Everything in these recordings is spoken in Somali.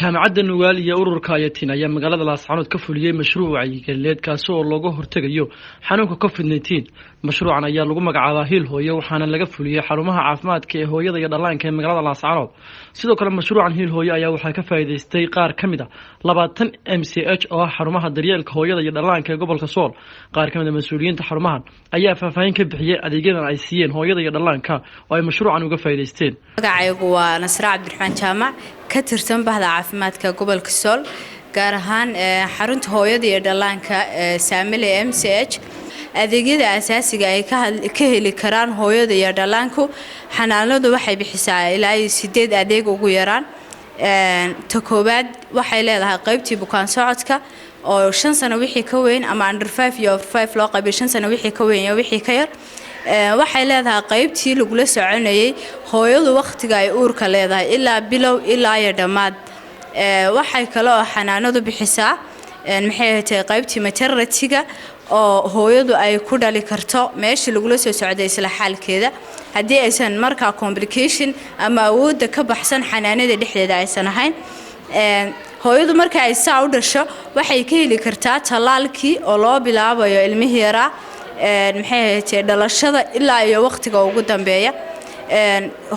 جامعة النوال iyo ururka ayatin ayaa magaalada Laascaanood ka fuliyay mashruuc wacyigelin kaas oo looga hortagayo xanuunka COVID-19 mashruucan ayaa lagu magacaabaa Hiil Hooyo waxaana laga fuliyay xarumaha caafimaadka ee hooyada iyo dhallaanka ee magaalada Laascaanood sidoo kale mashruucan Hiil Hooyo ayaa waxa ka faa'iideystay qaar kamid ah 20 MCH oo xarumaha daryeelka hooyada iyo dhallaanka ee gobolka Sool qaar kamid ah mas'uuliyiinta xarumahan ayaa faahfaahin ka bixiyay adeegyada ay siiyeen hooyada iyo dhallaanka oo ay mashruucan uga faa'iideysteen magacaygu waa Nasra Cabdiraxmaan Jaamac ka tirsan bahda caafimaadka gobolka Sool gaar ahaan xarunta hooyada iyo dhallaanka Saamile MCH adeegyada asaasiga ay ka heli karaan hooyada iyo dhallaanku xanaanadu waxay bixisaa ilaa 8 adeeg ugu yaraan ta koobaad waxay leedahay qaybtii bukaan socodka oo 5 sano wixii ka weyn ama under 5 iyo over 5 loo qaybiyo 5 sano wixii ka weyn iyo wixii ka yar waxay leedahay qaybtii lagu la soconayay hooyadu waqtiga ay uurka leedahay ilaa bilow ilaa iyo dhamaad waxay kale oo xanaanadu bixisaa maxay tahay qaybtii maternity-ga oo hooyadu ay ku dhali karto meeshii lagu la soo socday isla xaalkeeda hadii aysan markaa complication ama awoodda ka baxsan xanaanada dhexdeeda aysan ahayn hooyadu marka ay saa u dhasho waxay ka heli kartaa talaalkii oo loo bilaabayo ilmihi yaraa maxay tahay dhalashada ilaa iyo waqtiga ugu dambeeya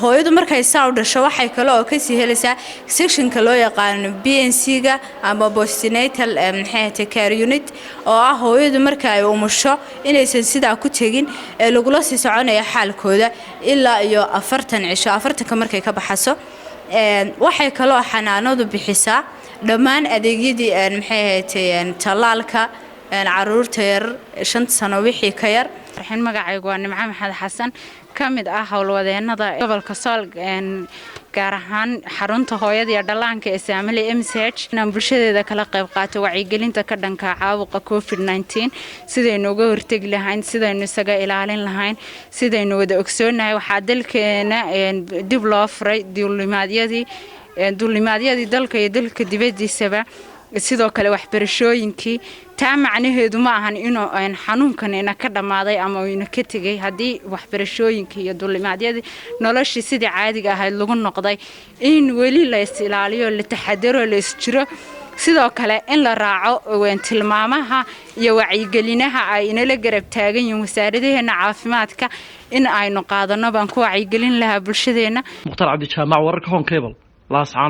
hooyadu markay saa u dhasho waxay kale oo ka sii helaysaa sectionka loo yaqaan BNC-ga ama postnatal maxay tahay care unit oo ah hooyadu marka ay umusho inaysan sidaa ku tagin ee lagu la sii soconayo xaalkooda ilaa iyo 40 cisho 40 markay ka baxaso waxay kale oo xanaanadu bixisaa dhammaan adeegyadii maxay tahay talaalka caruurta yar 5 sano wixii ka yar waxaan magacaygu waa Nimco Maxamed Xasan kamid ah howlwadeenada gobolka Sool gaar ahaan xarunta hooyada iyo dhallaanka ee Saamile MCH inaan bulshadeeda kala qayb qaato wacyigelinta ka dhanka caabuqa COVID-19 sidaynu uga hortagi lahayn sidaynu isaga ilaalin lahayn sidaynu wada ogsoonahay waxa dalkeena dib loo furay duulimaadyadii dalka iyo dalka dibadiisaba sidoo kale waxbarashooyinkii taa macnaheedu ma ahan inuu xanuunkan ina ka dhamaaday ama ina ka tagay hadii waxbarashooyinkii iyo duulimaadyadii noloshii sidii caadiga ahayd lagu noqday in weli la ilaaliyo la taxadaro la isjiro sidoo kale in la raaco tilmaamaha iyo wacyigelinaha ay inala garab taagan yihiin wasaaradaheena caafimaadka in aynu qaadano baan ku wacyigelin lahaa bulshadeena Mukhtar Cabdi Jaamac wararka Hon Cable Laascaanood